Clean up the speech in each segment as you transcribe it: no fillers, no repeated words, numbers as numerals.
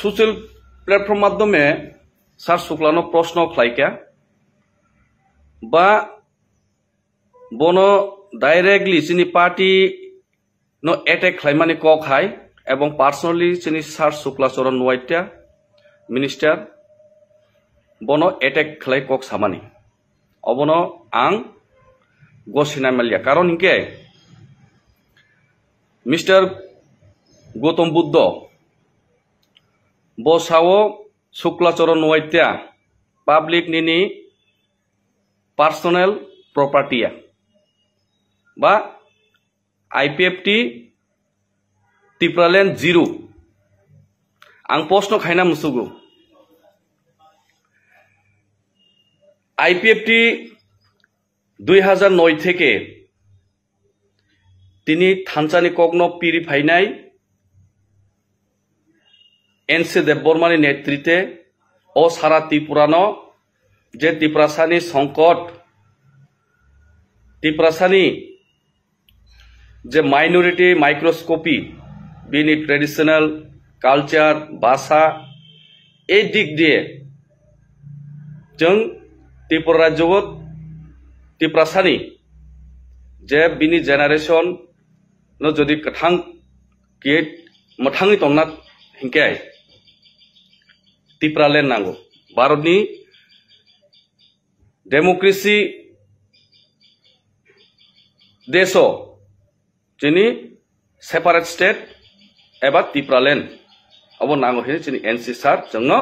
Social platform माध्यमे सार शुक्लानो प्रश्न खाइका बा बनो डायरेक्टली चिनी पार्टी नो अटैक खाइमानी कक हाय एवं पर्सनली चिनी सार शुक्ला चरण वाइट्या मिनिस्टर बनो अटैक खाइ कक सामानी अबनो आं गसिना मालिया कारण इनके मिस्टर गौतम बुद्ध बसाओ शुक्ला चरण वाइट्या पब्लिक निनी पर्सनल प्रॉपर्टीया बा आईपीएफटी टिप्रालैंड जीरो आं प्रश्न खाइना मुसुगु आईपीएफटी 2009 থেকে তিনি থানচানি কগ্ন পিরি ফাইনাই एनसी देवबर्मानी नेतृत्वे ओ सारा त्रिपुरानो जे त्रिपुरासानी संकट त्रिपुरासानी जे माइनरिटी माइक्रोस्कोपी बिनि ट्रेडिशनल कल्चर भाषा ए दिग दिए जों त्रिपुरा राज्य त्रिपुरासानी जे बिनि जेनारेशन नो जदि कथां के मथांगि तंना हिंके टिप्रालैंड नांगो भारतनी डेमोक्रेसी देशो जिनी सेपारेट स्टेट एबा टिप्रालैंड अब नांगो हे जिनी एनसी सार जोंनो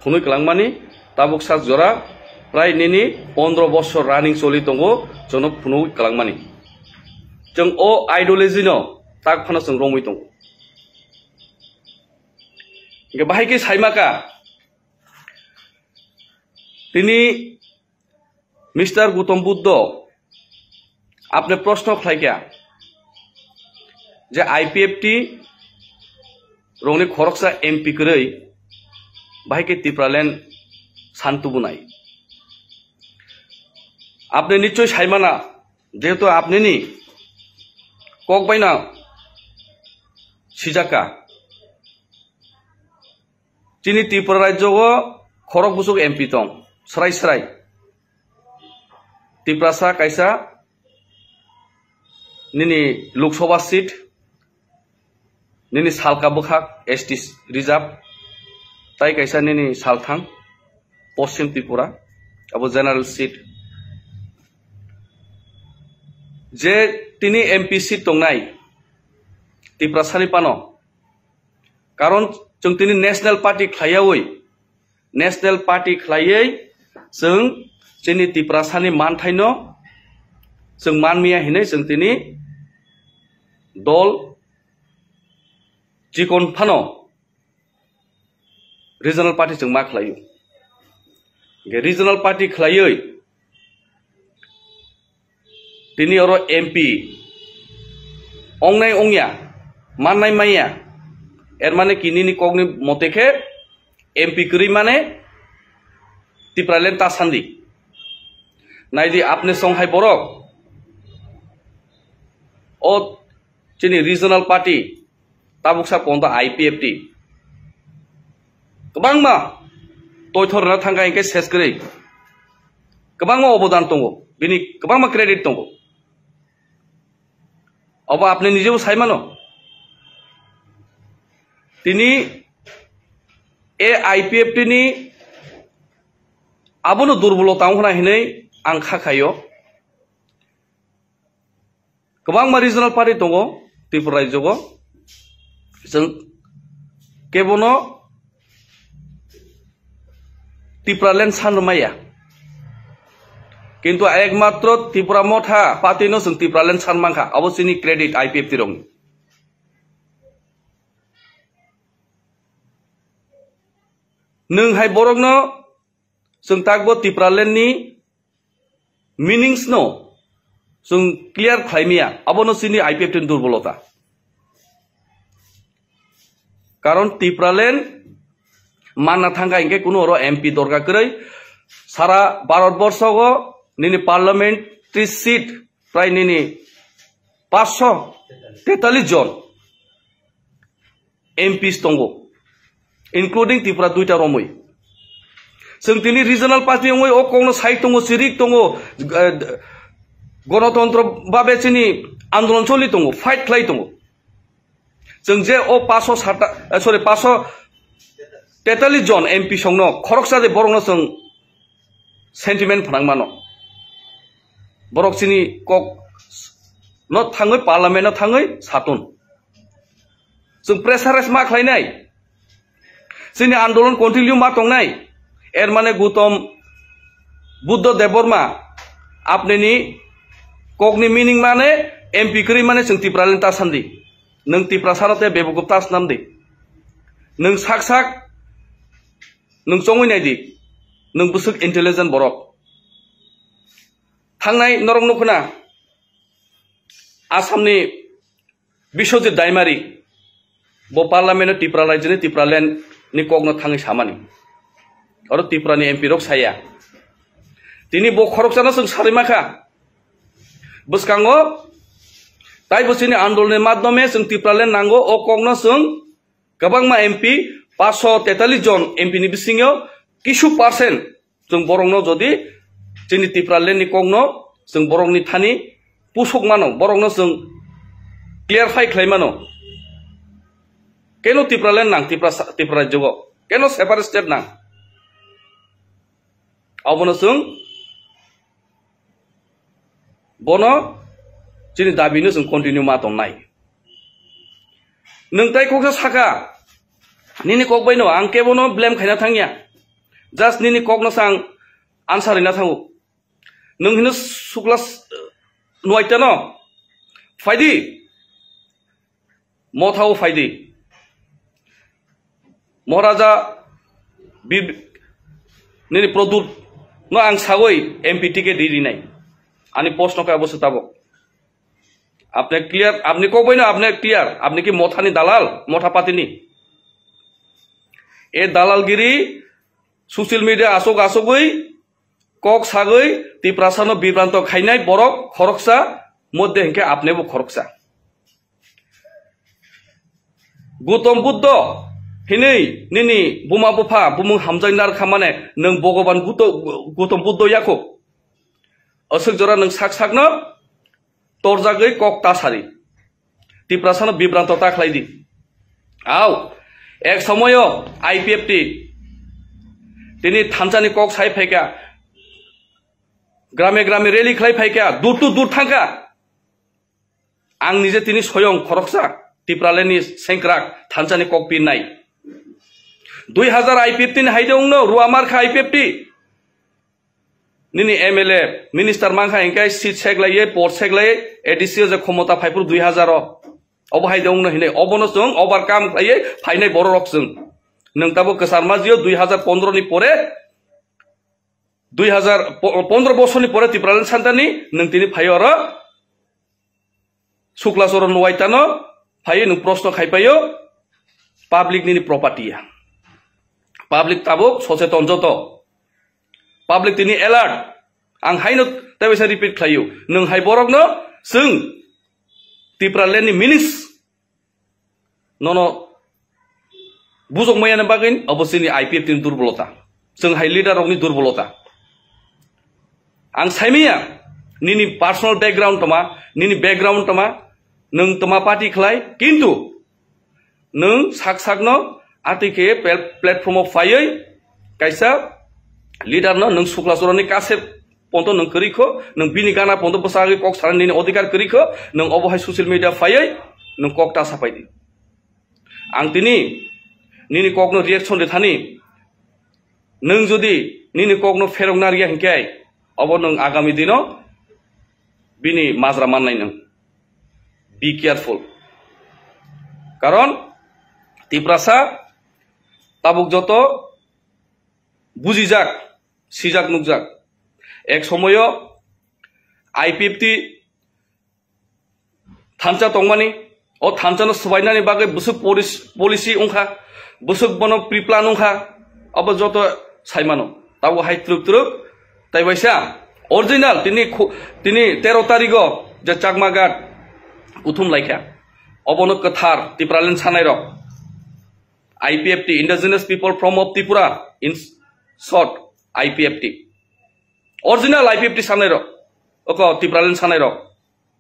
खुनुय कलांगमानी ताबुक सार जरा प्राय निनी 15 बछर रानिं चलि दंगो जोंनो खुनुय कलांगमानी जों ओ आइडियोलॉजी नो ताक फाना जों रंगै दंगो इनके बाहाय के साइमाका तिनी मिस्टर गौतम बुद्ध आपने प्रश्न खाइका जे आईपीएफटी रंगनि खरकसा एमपी करई बाहाय के टिप्रालैंड सान्तुबुनाय आपने निश्चय साइमाना जेहेतु आपने नी कक बायना सिजाका चिनी त्रिपुरा राज्य खरक बुसुक एमपी दं सराय सराय त्रिपुरासा कायसा निनी लोकसभा सीट निनी सालका बखाक एसटी रिजर्व ताई कायसा निनी सालथां पश्चिम त्रिपुरा अब जनरल सीट जे तिनी एमपी सीट दंनाय त्रिपुरासानि पानो कारण जों दिनै नेशनल पार्टी खालायै नेशनल पार्टी खालायै जों जोंनि त्रिपुरासानि मानथायनो जों मानमिया हिनै जों दिनै दल जिकन फानो रिजनल पार्टी जों मा खालायो रिजनल पार्टी खालायै दिनै अरो एमपी अंनाय अंगिया माननाय माइया एर माने किनी कगनि मतेखे एमपी करी माने टिप्रालैंड तासान्दी नाइदि आपने संहाय बरक ओ चिनी रिजनल पार्टी ताबुकसा कोंदा आईपीएफटी गोबांमा तयथरना थांगा इनके सेस करै गोबांमा अबदान दङ बिनि गोबांमा क्रेडिट दङ अब आपने निजेबो साइमानो तिनी ए आईपीएफटी नि आबोनो दुर्बलता होना हिनै आं खाखायो गोबां रिजनल पार्टी दङ त्रिपुरा राज्यआव जों केबनो टिप्रालैंड सानमाया किंतु एकमात्र त्रिपुरा मथा पार्टी नो जों टिप्रालैंड सानमांखा अबसिनि क्रेडिट आईपीएफटी रं नोंहाय बरगनो जों तागबो टिप्रालैंड नि मीनिंग्स नो जों क्लियर खालामिया अबनो सिनि आईपीएफटी दुर्बलता कारण टिप्रालैंड मानना थांगा इनके कुनो रो एमपी दरकार करै सारा भारतवर्ष निनी पार्लियामेंट्री सीट प्राय निनी 543 जन MPs दंगो including Tripura duita romoi जों दिनै रिजनाल पार्टी दङ अ कौनो साइड दङ सिरिक दङ गणतन्त्र भाबे जोंनि आन्दोलन चलि दङ फाइट खालाय दङ जों जे अ 543 जन एमपि संनो खरकसा दे बरंनो जों सेन्टिमेन्ट फनांमानो बरक जोंनि कक न थाङै पार्लामेन्टआव थाङै सातन जों प्रेसाराइज मा खालायनाय जोंनि आन्दोलन कन्टिनिउ मा दंनाय एर माने गौतम बुद्ध देवबर्मा आपने ककनी मीनिंग माने एमपी करी माने जों तिप्रालेन तासान्दी नों तिप्रा सानते बेबगुप तास नामदी नों साक साक नों चंगैनायदि नों बुसुक इंटेलिजेंट बरक थांनाय नरं नखना आसामनि बिश्वजित दैमारी ब पार्लामेन्ट तिप्रा रायजोनि तिप्रालेन नि ककनो थाङै सामानि और त्रिपुरानि एमपि रक साया दिनै ब खरकसाना जों सारिमाखा बसकाङो ताइ बोसोरनि आन्दोलननि माध्यमे जों त्रिपुरालेन नांगौ अ ककनो जों गोबांमा एमपि 543 जन एमपिनि बिसिङाव किसु पार्सेन्ट जों बरंनो जदि जोंनि त्रिपुरालेननि ककनो जों बरंनि थानि पुसक मानो बरंनो जों क्लियारफाइ खालायमानो केनो त्रिपुरालेन नां त्रिपुरा राज्योआव केनो सेपारेट स्टेट नां अबनो जों बनो जोंनि दाबिनो जों कन्टिनिउ मा दंनाय नोंथाय ककसा साखा निनि कक बायनो आं केबनो ब्लेम खायना थांगिया जास्ट निनि ककनो सां आनसार हैना थांगो नों हिनो सुक्लास नुवायता न फायदि मथाव फायदि महाराजा निनि प्रदुत न आं सावै एमपि टिकेट दिनाय आनी प्रश्न का अवश्य ताबो आपने क्लियर आपने को बनो आपने क्लियर आपने की मोथानी दालाल मोथा पार्टी ए दालालगिरी सोशल मीडिया आसोग आसोगै कक सागै त्रिपुरासानो बिभ्रांत खायनाय बरक खरकसा मध्य हेंके आपनेबो खरकसा गौतम बुद्ध हिनै निनि बुमा बुफा बुमुं हामजायनार खामाने नों भगवान गौतम बुद्ध याखौ असक जरा नों साक साकनो तरजागै कक तासारि त्रिपुरासानो बिभ्रांत ताख्लायदि आव एक समय आईपीएफटी दिनै थानसानि कक साइ फायका ग्रामे ग्रामे रेली खालाय फायका दूर टू दूर थांका आं निजे तिनि स्वयं खरकसा त्रिपुरालेननि सेंक्राक थानसानि कक पिननाय 2000 आईपीएफटी हाइदोंनो रुवामारखा आईपीएफटी निनि एमएलए मिनिस्टार मांखा इंकाय सीट सेगलाये पोस्ट सेगलाये एडिसियो जे क्षमता फाइपुर 2000 अब हाइदोंनो हिने अबनो जों ओवरकाम खालाये फाइनाय बर रक जों नोंताबो कसारमाजियो 2015 नि परे 2015 बोसोरनि परे त्रिपुरालेन सान्तानि नोंतिनि फायो आरो सुक्लासर नवायतानो फायो नों प्रश्न खायपायो पाब्लिक नि प्रॉपर्टीया पाब्लिक ताबो सचेतन जत पाब्लिक तिनि एलार्ट आं हाइनो तबेसा रिपीट खायो नों हाय बरकनो जों त्रिपुरालेननि मिनिस ननो बुजक मैयानो बागैन अबस्थिनि आईपीएफ तिनि दुर्बलता जों हाय लिडारनि दुर्बलता आं साइमिया निनि पर्सनल बैकग्राउंड तमा निनि बैकग्राउंड तमा नों तमा पार्टी खलाय किन्तु नों साक साकनो आतिके प्लेटफर्मआव फायै कायसा लीडर नों सुक्लासरनि कासे पन्त नों करिखो नों बिनि गाना पन्त बसागै कक सारनि अधिकार करिखो नों अबहाय सोशल मीडिया फायै नों कक तासा फायदि आं तिनि निनि ककनो रिएक्शन दे थानि नों जदि निनि ककनो फेरंनारिया हिंकाय अब नों आगामी दिनो बिनि माजरा माननाय नों बी केयरफुल कारण त्रिपुरासा ताबुक जत बुजिजाक सिजाक नुकजाक एक समय आईपीएफटी थानसा तंमानि ओ थानसानो सबायनानि बागै बुसुक पलिसि उंखा बुसुक बनो प्रिप्लान उंखा अब जत साइमानो ताबो हाय ट्रुक ट्रुक ताइबायसा ओरिजिनल तिनि 13 तारिखो जे चाकमागाट उथुम लायखा अबनो कथार त्रिपुरालेन सानाय रक IPFT, Indigenous People from of Tripura, in short, IPFT. Original IPFT Sanero, Oko Tipralan Sanero,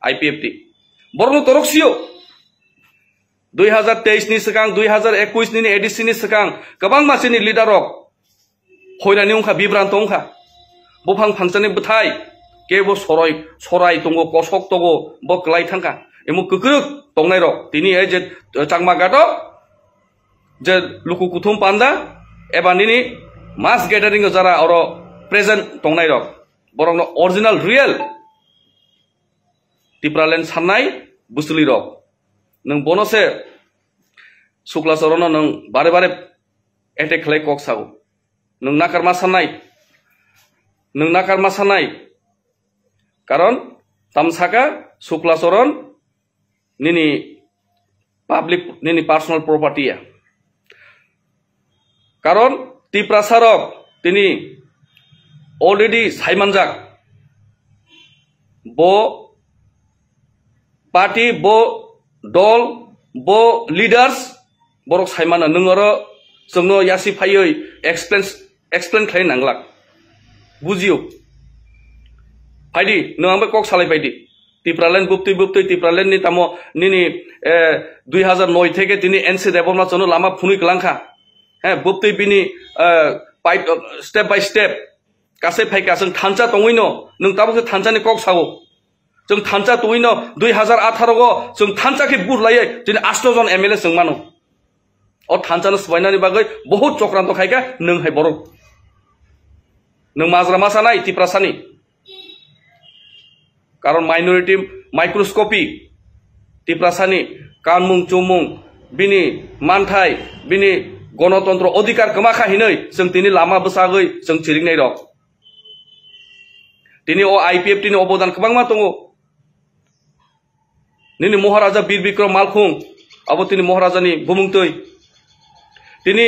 IPFT. Borno Toroxio 2023 ni sekarang 2021 ni edisi ni sekarang kabang masih ni leader rock hoina ni ungka bibran tongka bopang pangsani betai kebo sorai tongo kosok togo bo kelai tangka emu kekeruk tongnai rock tini eje cangma gato je luku kutum panda eba nini mass gathering jara oro present tongnai rock borong no original real Tipralan sanai busuli rock nung bonose sukla sorono nung bare attack klai kok sago nung nakar masanai karon tamsaka sukla soron nini public nini personal property ya karon Tiprasarok tini already saimanjak bo party bo dol bo leaders borok saimana nungoro songno yasi phayoi explain khlai nanglak bujiyo phaidi nangbe kok salai phaidi Tipralan buptui Tipralan ni tamo nini 2009 থেকে তিনি NC Debbarma চনো Lama funny গলাংখা হ্যাঁ buptui bini step by step কাছে ফাইকা जों थानचा तङैनो नों ताबो थानचानि कक sago जों थानचा तङैनो 2018 गो जों थानचाके बुरलायै दिनै 8 जन एमएलए जों मानो अ थानचानो सबायनानि बागै बहुत चक्रान्त खायका नों हाय बरक नों माजरा मासानाय तिप्रासानि कारण माइनरिटी माइक्रोस्कोपी तिप्रासानि कानमुं चुमुं बिनि मानथाय बिनि गणतन्त्र अधिकार गमाखा हिनै जों दिनै लामा बसागै जों चिरिंनाय रक दिनै अ आईपीएफटी नि अबदान गोबां मा दङ दिनै महाराजा बीर बिक्रम मालखुं अब दिनै महाराजानि बुमुंतै दिनै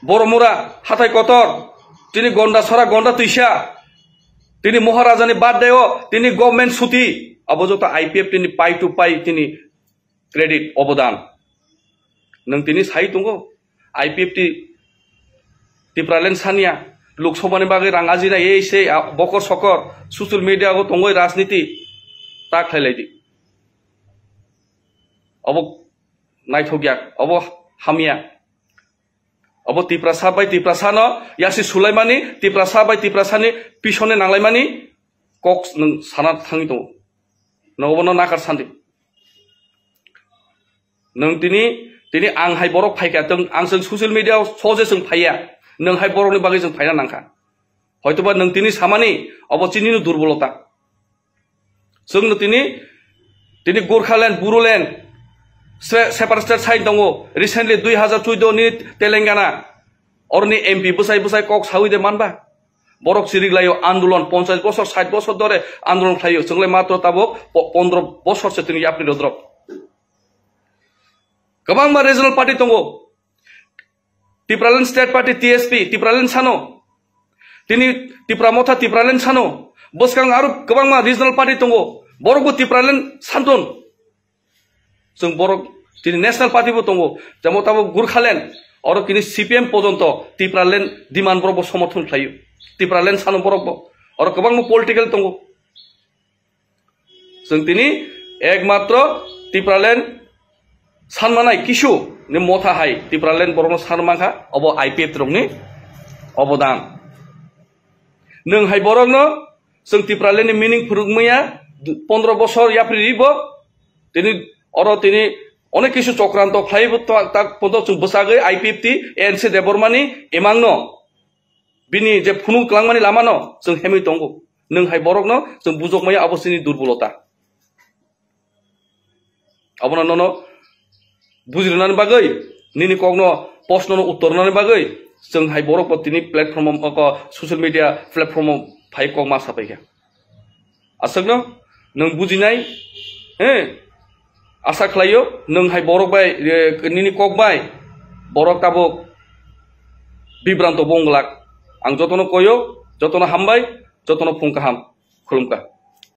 बरमुरा हाथाय कतर दिनै गन्डासरा गन्डा तैसा दिनै महाराजानि बार्थडे दिनै गभर्नमेन्ट छुटि अब जत आईपीएफटी नि पाइ टु पाइ दिनै क्रेडिट अबदान नों दिनै साइ दङ आईपीएफटी तिप्रालेन सानिया लोकसभानि बागै रां आजिनाय एसे बकर सकर ससियेल मीडिया गो दङै राजनीति ता खायलायदि अब नायथगिया अब हामिया अब तिप्रासा बाय तिप्रासानो यासि सुलायमानि तिप्रासा बाय तिप्रासानि पिसने नांलायमानि कक नों साना थाङि दङ नगबनो नाकार सान्दि नों दिनै आंहाय बरक फायका आं जों ससियेल मीडिया सजे जों फाया नोंहाय बरकनि बागै जों फायना नांखा हयतोबा नों दिनै सामानि अब चिनिनो दुर्बलता जोंनो दिनै गोरखालेण्ड बुरुलेण्ड सेपारेट स्टेट साइड दङ रिसेन्टलि 2014 नि तेलेंगाना अरनि एमपी बसाय कक साउइदे मानबा बरक सिरिगलायो आन्दोलन 50 बছর 60 বছর ধরে आन्दोलन खायो जोंलाय मात्र ताबो 15 বছরसो दिनै यापनि रद्रक गोबां मा रिजनल पार्टी दङ Tipralan State Party TSP Tipralan Sano Tini Tipramota Tipralan Sano Boskang Aru Kabangma Regional Party Tongo Borgo Tipralan Santon Sung Borok Tini National Party Tongo Jamotabo Gurkhalen or Tini CPM Pojonto Tipralan Diman Borbo Somothon Playu Tipralan Sano Borbo or Kabangmo Political Tongo Sung Tini Egmatro Tipralan Sanmanai Kishu ni motha hai Tipralan borno sanmangha obo IPF rongni obodan nung hai borokno जों Tipralan ni meaning phurugmaya 15 বছর yapri ribo tini oro tini onek kisu chokranto khlaibo tak podo chung bosagai IPFT ANC debormani emangno bini je phunu klangmani lamano जों hemi tongo nung hai borokno जों bujokmaya abosini durbulota abono nono बुजिरनानै बागै निनि कगनो प्रश्ननो उत्तरनानै बागै जों हाय बरक पतिनि platform social media platform फाइ कग मा साफायखा आसगनो नों बुजिनाय हे आशा खालायो नों हाय बरक बाय निनि कग बाय बरक ताबो बिब्रान्त बंगलाक आं जतनो कयो जतनो हामबाय जतनो फुंका हाम खुलुमका